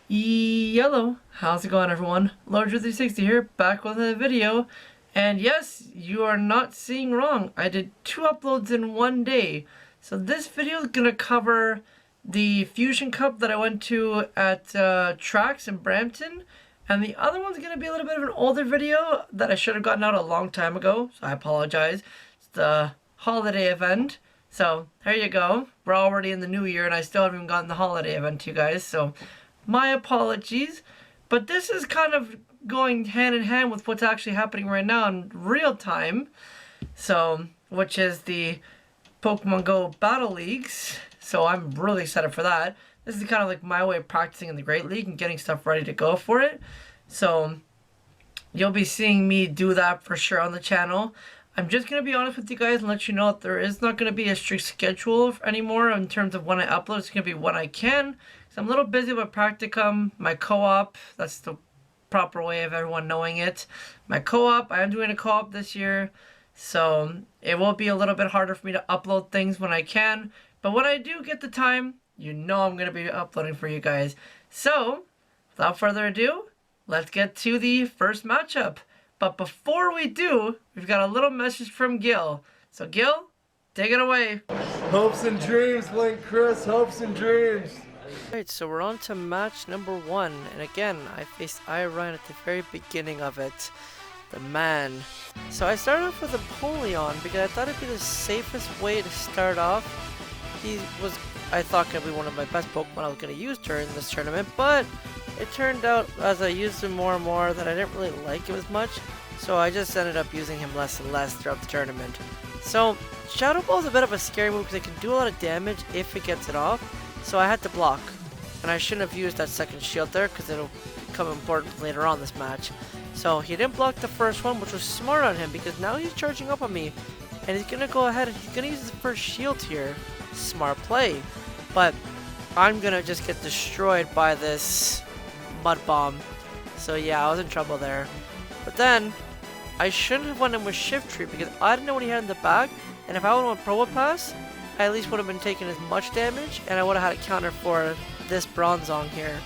Yellow, how's it going everyone? Larger360 here, back with another video. And yes, you are not seeing wrong. I did 2 uploads in one day. So this video is going to cover the Fusion Cup that I went to at Tracks in Brampton. And the other one's going to be a little bit of an older video that I should have gotten out a long time ago. So I apologize. It's the holiday event. So there you go. We're already in the new year and I still haven't even gotten the holiday event to you guys. So my apologies, but this is kind of going hand in hand with what's actually happening right now in real time. So, which is the Pokemon Go Battle Leagues. So I'm really excited for that. This is kind of like my way of practicing in the Great League and getting stuff ready to go for it. So you'll be seeing me do that for sure on the channel. I'm just going to be honest with you guys and let you know that there is not going to be a strict schedule anymore in terms of when I upload. It's going to be when I can. So I'm a little busy with practicum, my co-op. That's the proper way of everyone knowing it. My co-op, I am doing a co-op this year. So it will be a little bit harder for me to upload things when I can. But when I do get the time, you know I'm going to be uploading for you guys. So without further ado, let's get to the first matchup. But before we do, we've got a little message from Gil. So Gil, take it away. Hopes and dreams, Link Chris, hopes and dreams. Alright, so we're on to match number 1. And again, I faced Ryan at the very beginning of it. The man. So I started off with Empoleon because I thought it'd be the safest way to start off. He was, I thought, going to be one of my best Pokemon I was going to use during this tournament. But it turned out, as I used him more and more, that I didn't really like him as much. So I just ended up using him less and less throughout the tournament. So Shadow Ball is a bit of a scary move because it can do a lot of damage if it gets it off. So I had to block. And I shouldn't have used that second shield there because it'll become important later on this match. So he didn't block the first one, which was smart on him because now he's charging up on me. And he's going to go ahead and he's going to use his first shield here. Smart play. But I'm going to just get destroyed by this Mud Bomb. So yeah, I was in trouble there. But then, I shouldn't have went in with Shift Tree because I didn't know what he had in the back. And if I would have went Probo Pass, I at least would have been taking as much damage. And I would have had a counter for this Bronzong here.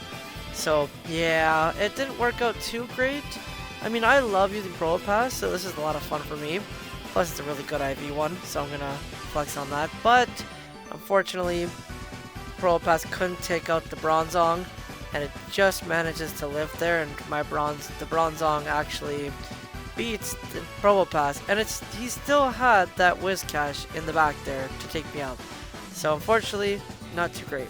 So yeah, it didn't work out too great. I mean, I love using Probo Pass, so this is a lot of fun for me. Plus, it's a really good IV one, so I'm going to flex on that. But, unfortunately, Probo Pass couldn't take out the Bronzong. And it just manages to live there, and the Bronzong actually beats the Probo Pass, and he still had that Whiscash in the back there to take me out. So unfortunately, not too great.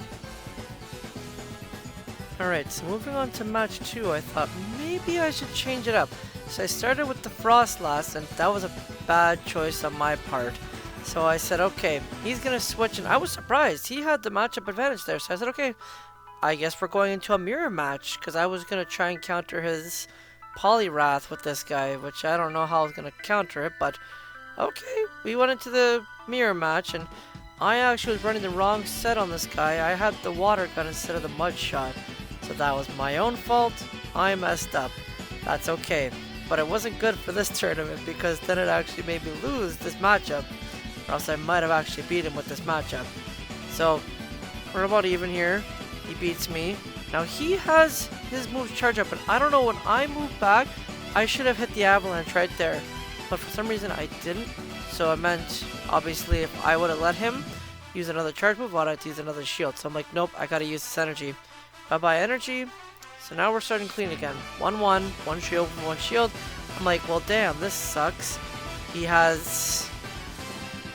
Alright, so moving on to match 2, I thought maybe I should change it up. So I started with the Frostlass, and that was a bad choice on my part. So I said, okay, he's gonna switch, and I was surprised. He had the matchup advantage there, so I said, okay, I guess we're going into a mirror match, because I was going to try and counter his Poliwrath with this guy, which I don't know how I was going to counter it, but okay, we went into the mirror match, and I actually was running the wrong set on this guy. I had the Water Gun instead of the Mud Shot, so that was my own fault. I messed up. That's okay, but it wasn't good for this tournament, because then it actually made me lose this matchup, or else I might have actually beat him with this matchup. So, we're about even here. He beats me. Now he has his moves charge up, and I don't know, when I move back, I should have hit the Avalanche right there. But for some reason I didn't. So it meant, obviously, if I would have let him use another charge move, I'd have to use another shield. So I'm like, nope, I gotta use this energy. Bye-bye energy. So now we're starting clean again. 1-1, one shield, one shield. I'm like, well damn, this sucks. He has,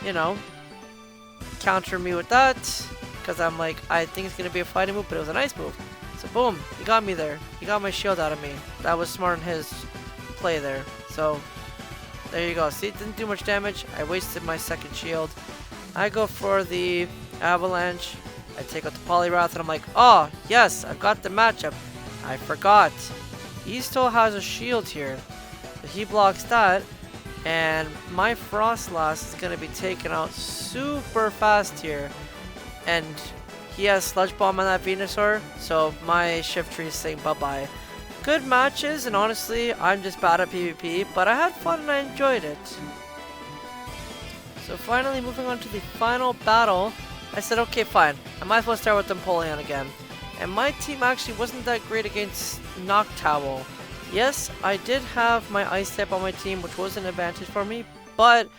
you know, counter me with that. Because I'm like, I think it's going to be a fighting move, but it was a nice move. So boom, he got me there. He got my shield out of me. That was smart in his play there. So, there you go. See, it didn't do much damage. I wasted my second shield. I go for the Avalanche. I take out the Poliwrath, and I'm like, oh, yes, I've got the matchup. I forgot. He still has a shield here. So he blocks that. And my Frostlass is going to be taken out super fast here. And he has Sludge Bomb on that Venusaur, so my Shift Tree is saying bye-bye. Good matches, and honestly, I'm just bad at PvP, but I had fun and I enjoyed it. So finally, moving on to the final battle, I said, okay, fine. I might as well start with Empoleon again. And my team actually wasn't that great against Noctowl. Yes, I did have my Ice type on my team, which was an advantage for me, but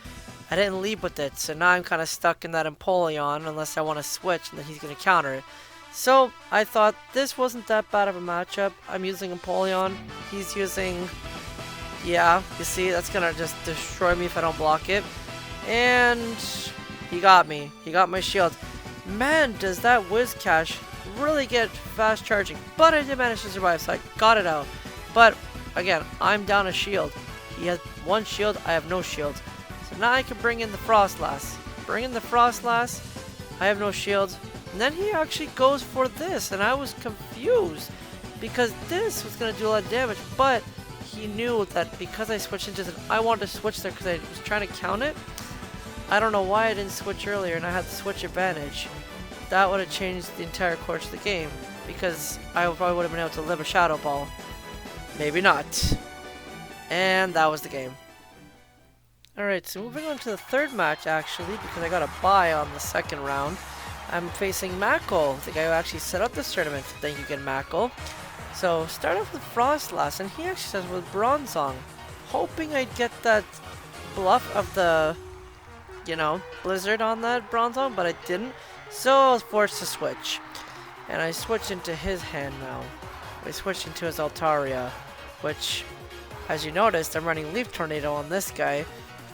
I didn't lead with it, so now I'm kind of stuck in that Empoleon unless I want to switch and then he's going to counter it. So I thought this wasn't that bad of a matchup. I'm using Empoleon, he's using, yeah, you see, that's going to just destroy me if I don't block it. And he got me, he got my shield. Man, does that Whiscash really get fast charging, but I did manage to survive, so I got it out. But again, I'm down a shield. He has one shield, I have no shield. So now I can bring in the Frostlass. Bring in the Frostlass, I have no shield. And then he actually goes for this, and I was confused because this was going to do a lot of damage, but he knew that because I switched into it, I wanted to switch there because I was trying to count it. I don't know why I didn't switch earlier and I had the switch advantage. That would have changed the entire course of the game because I probably would have been able to live a Shadow Ball. Maybe not. And that was the game. Alright, so moving on to the third match actually, because I got a bye on the second round. I'm facing Mackle, the guy who actually set up this tournament. Thank you again, Mackle. So, start off with Frostlass, and he actually says with Bronzong. Hoping I'd get that bluff of the, you know, Blizzard on that Bronzong, but I didn't. So I was forced to switch. And I switched into his hand now. I switched into his Altaria, which, as you noticed, I'm running Leaf Tornado on this guy.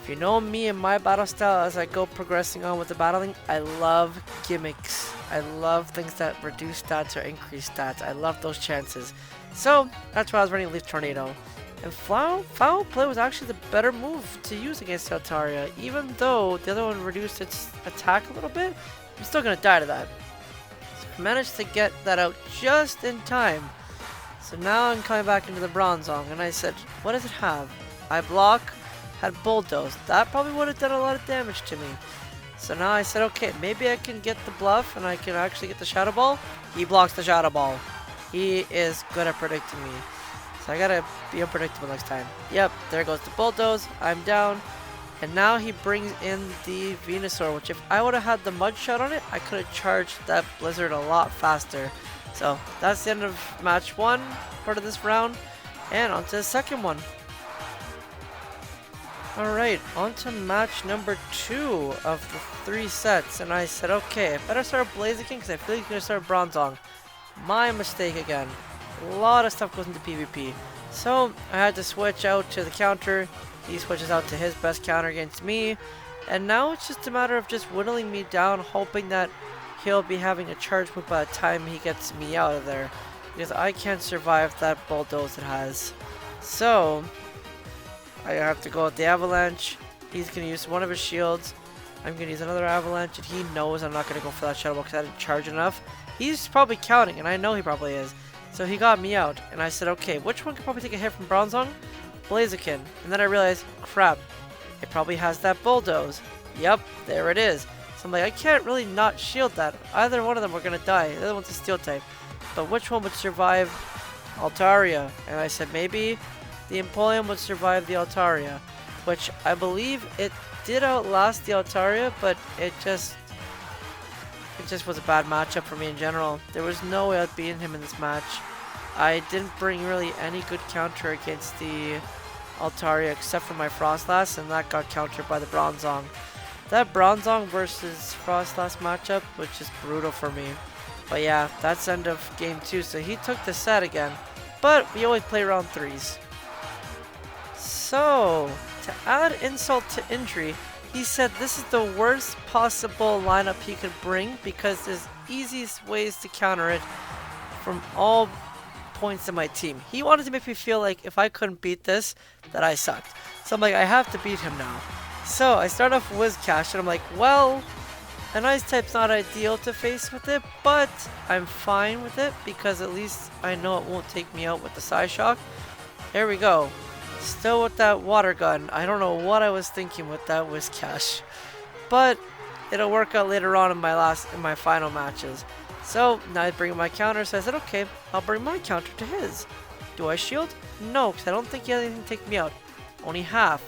If you know me and my battle style as I go progressing on with the battling, I love gimmicks. I love things that reduce stats or increase stats. I love those chances. So, that's why I was running Leaf Tornado. And Foul Play was actually the better move to use against Altaria. Even though the other one reduced its attack a little bit, I'm still going to die to that. So I managed to get that out just in time. So now I'm coming back into the Bronzong, and I said, what does it have? I block, had Bulldoze. That probably would have done a lot of damage to me. So now I said, okay, maybe I can get the bluff and I can actually get the Shadow Ball. He blocks the Shadow Ball. He is good at predicting me. So I gotta be unpredictable next time. Yep, there goes the Bulldoze. I'm down. And now he brings in the Venusaur, which if I would have had the Mud Shot on it, I could have charged that Blizzard a lot faster. So that's the end of match 1, part of this round. And on to the second one. Alright, on to match number 2 of the 3 sets. And I said, okay, I better start Blaziken because I feel like he's going to start Bronzong. My mistake again. A lot of stuff goes into PvP. So I had to switch out to the counter. He switches out to his best counter against me. And now it's just a matter of just whittling me down, hoping that he'll be having a charge move by the time he gets me out of there. Because I can't survive that Bulldoze it has. So I have to go with the Avalanche. He's going to use one of his shields. I'm going to use another Avalanche, and he knows I'm not going to go for that Shadow Ball because I didn't charge enough. He's probably counting, and I know he probably is. So he got me out, and I said, okay, which one could probably take a hit from Bronzong? Blaziken. And then I realized, crap, it probably has that Bulldoze. Yep, there it is. So I'm like, I can't really not shield that. Either one of them are going to die. The other one's a Steel type. But which one would survive Altaria? And I said, maybe the Empoleon would survive the Altaria, which I believe it did outlast the Altaria, but it just was a bad matchup for me in general. There was no way I'd beaten him in this match. I didn't bring really any good counter against the Altaria except for my Frostlass, and that got countered by the Bronzong. That Bronzong versus Frostlass matchup was just brutal for me. But yeah, that's the end of game 2, so he took the set again. But we always play round 3s. So, to add insult to injury, he said this is the worst possible lineup he could bring because there's easiest ways to counter it from all points in my team. He wanted to make me feel like if I couldn't beat this, that I sucked. So I'm like, I have to beat him now. So I start off with Whiscash and I'm like, well, an Ice type's not ideal to face with it, but I'm fine with it because at least I know it won't take me out with the Psyshock. There we go. Still with that water gun. I don't know what I was thinking with that Whiscash, but it'll work out later on in my final matches. So now I bring my counter, so I said, okay, I'll bring my counter to his. Do I shield? No, because I don't think he has anything to take me out. Only half.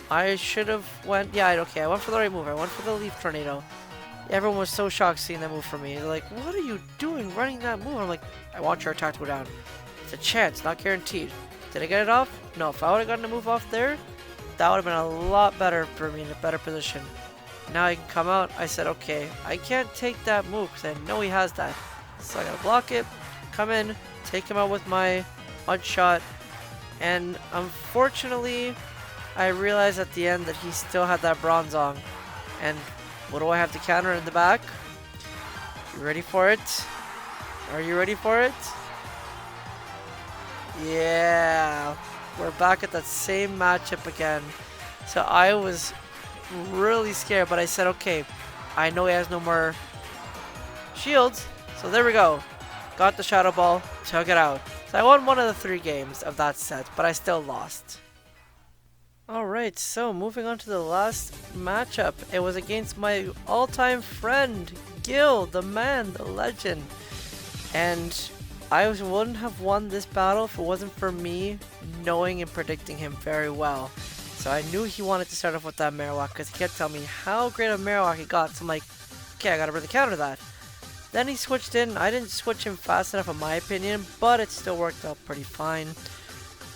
I should have went, yeah, okay, I went for the right move. I went for the Leaf Tornado. Everyone was so shocked seeing that move from me. They're like, what are you doing running that move? I'm like, I want your attack to go down. It's a chance, not guaranteed. Did I get it off? No, if I would have gotten a move off there, that would have been a lot better for me in a better position. Now I can come out. I said, okay, I can't take that move because I know he has that. So I gotta block it, come in, take him out with my mud shot. And unfortunately, I realized at the end that he still had that bronze on. And what do I have to counter in the back? You ready for it? Are you ready for it? Yeah, we're back at that same matchup again. So I was really scared, but I said, okay, I know he has no more shields, so there we go. Got the Shadow Ball, took it out. So I won one of the 3 games of that set, but I still lost. Alright, so moving on to the last matchup. It was against my all-time friend, Gil, the man, the legend. And I wouldn't have won this battle if it wasn't for me knowing and predicting him very well. So I knew he wanted to start off with that Marowak because he kept telling me how great of a Marowak he got. So I'm like, okay, I gotta really counter that. Then he switched in. I didn't switch him fast enough in my opinion, but it still worked out pretty fine.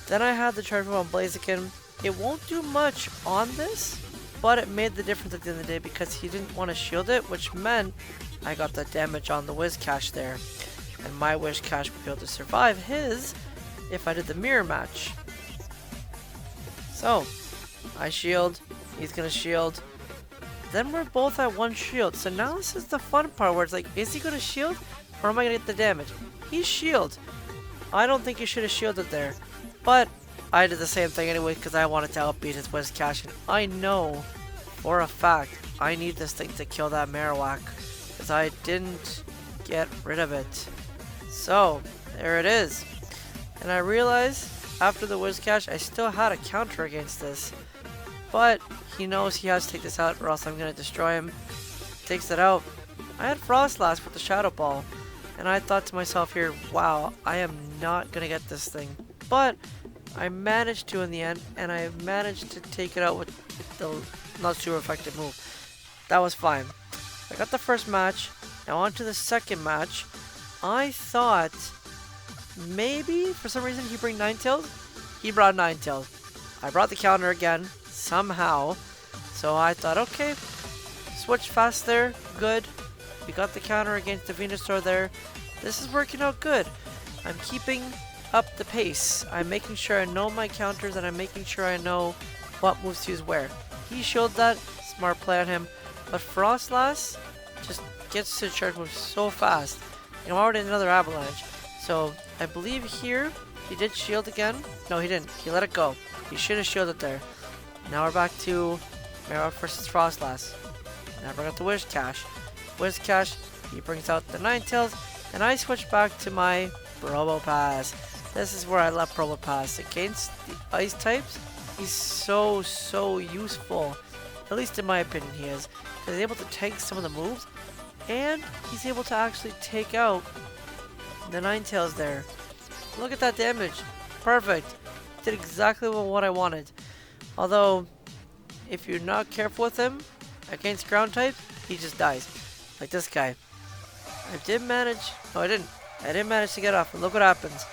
Then I had the charge move on Blaziken. It won't do much on this, but it made the difference at the end of the day because he didn't want to shield it, which meant I got the damage on the Whiscash there. And my Whiscash would be able to survive his if I did the mirror match. So, I shield, he's gonna shield. Then we're both at 1 shield. So now this is the fun part where it's like, is he gonna shield or am I gonna get the damage? He's shield. I don't think he should have shielded there. But I did the same thing anyway because I wanted to outbeat his Whiscash. And I know for a fact I need this thing to kill that Marowak because I didn't get rid of it. So, there it is. And I realized after the Whiscash, I still had a counter against this. But he knows he has to take this out or else I'm going to destroy him. Takes it out. I had Frostlass with the Shadow Ball. And I thought to myself here, wow, I am not going to get this thing. But I managed to in the end. And I managed to take it out with the not super effective move. That was fine. I got the first match. Now on to the second match. I thought maybe for some reason he'd bring Ninetales. He brought Ninetales. I brought the counter again somehow. So I thought, okay, switch fast there, good. We got the counter against the Venusaur there. This is working out good. I'm keeping up the pace. I'm making sure I know my counters and I'm making sure I know what moves to use where. He shielded that, smart play on him. But Frostlass just gets to the charge move so fast. And I'm already in another avalanche. So I believe here he did shield again. No, he didn't. He let it go. He should have shielded there. Now we're back to Marowak versus Frostlass. Now bring out the Whiscash. Whiscash, he brings out the Ninetales. And I switch back to my Probopass. This is where I love Probopass. Against the ice types, he's so useful. At least in my opinion he is. He's able to take some of the moves. And he's able to actually take out the Ninetales there. Look at that damage. Perfect. Did exactly what I wanted. Although, if you're not careful with him against ground types, he just dies. Like this guy. I did manage. No, I didn't. I didn't manage to get off. And look what happens.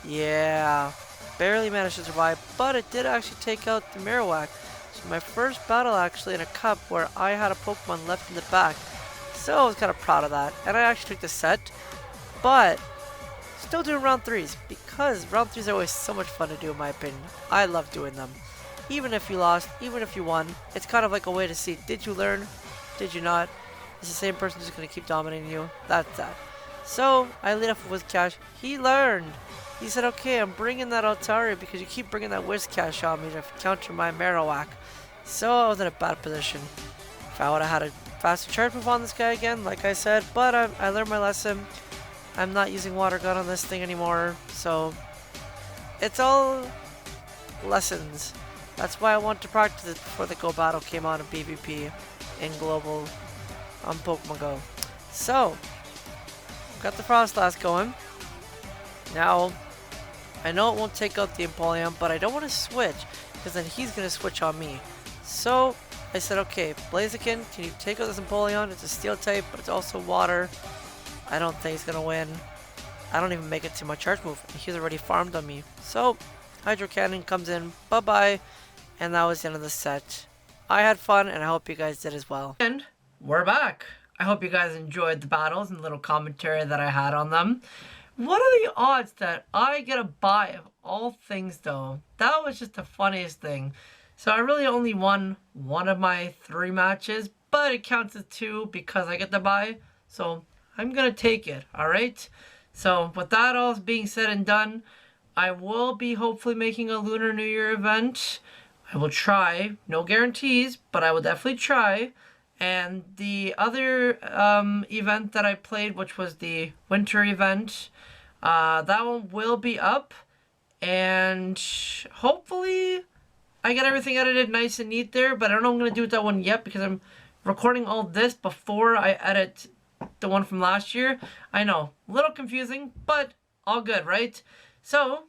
Yeah. Barely managed to survive. But it did actually take out the Marowak. So my first battle actually in a cup where I had a Pokemon left in the back. So I was kind of proud of that. And I actually took the set. But still doing round 3s. Because round 3s are always so much fun to do in my opinion. I love doing them. Even if you lost, even if you won. It's kind of like a way to see, did you learn? Did you not? Is the same person just going to keep dominating you? That's that. So I lead off with Whiscash. He learned. He said, okay, I'm bringing that Altari because you keep bringing that Whiscash on me to counter my Marowak. So I was in a bad position. If I would have had a faster charge move on this guy again, like I said, but I learned my lesson. I'm not using Water Gun on this thing anymore, so it's all lessons. That's why I want to practice it before the Go Battle came out in PvP in Global on Pokemon Go. So, got the Frostlass going. Now, I know it won't take out the Empoleon, but I don't want to switch because then he's going to switch on me. So, I said, okay, Blaziken, can you take out this Empoleon? It's a steel type, but it's also water. I don't think he's gonna win. I don't even make it to my charge move, and he's already farmed on me. So, Hydro Cannon comes in, bye-bye, and that was the end of the set. I had fun, and I hope you guys did as well. And we're back. I hope you guys enjoyed the battles and the little commentary that I had on them. What are the odds that I get a buy of all things, though? That was just the funniest thing. So I really only won one of my 3 matches, but it counts as 2 because I get the buy. So I'm gonna take it, alright? So with that all being said and done, I will be hopefully making a Lunar New Year event. I will try. No guarantees, but I will definitely try. And the other event that I played, which was the winter event, that one will be up. And hopefully I get everything edited nice and neat there, but I don't know if I'm going to do that one yet because I'm recording all this before I edit the one from last year. I know, a little confusing, but all good, right? So,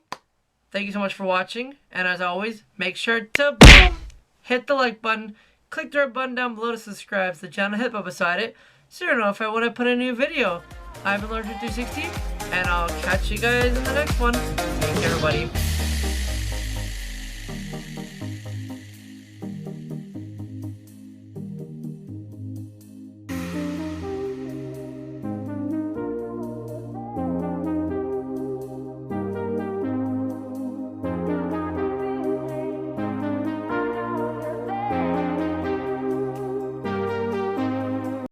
thank you so much for watching, and as always, make sure to boom, hit the like button, click the red button down below to subscribe to the channel, hit up beside it, so you know if I want to put a new video. I've been Lord360, and I'll catch you guys in the next one. Take care, everybody.